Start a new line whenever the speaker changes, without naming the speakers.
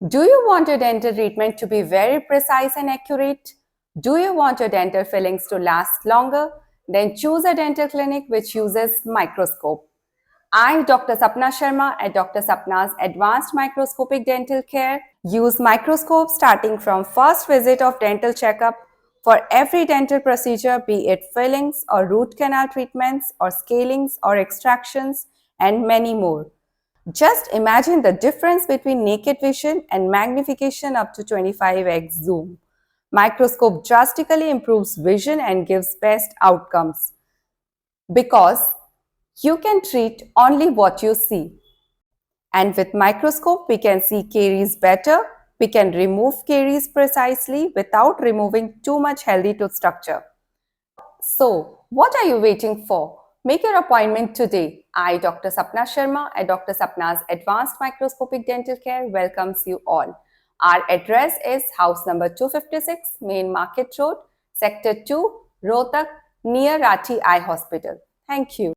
Do you want your dental treatment to be very precise and accurate? Do you want your dental fillings to last longer? Then choose a dental clinic which uses Microscope. I, Dr. Sapna Sharma at Dr. Sapna's Advanced Microscopic Dental Care, use Microscope starting from first visit of dental checkup for every dental procedure, be it fillings or root canal treatments or scalings or extractions and many more. Just imagine the difference between naked vision and magnification up to 25x zoom. Microscope drastically improves vision and gives best outcomes because you can treat only what you see. And with microscope, we can see caries better. We can remove caries precisely without removing too much healthy tooth structure. So, what are you waiting for? Make your appointment today. I, Dr. Sapna Sharma at Dr. Sapna's Advanced Microscopic Dental Care welcomes you all. Our address is house number 256, Main Market Road, Sector 2, Rohtak, near Rathi Eye Hospital. Thank you.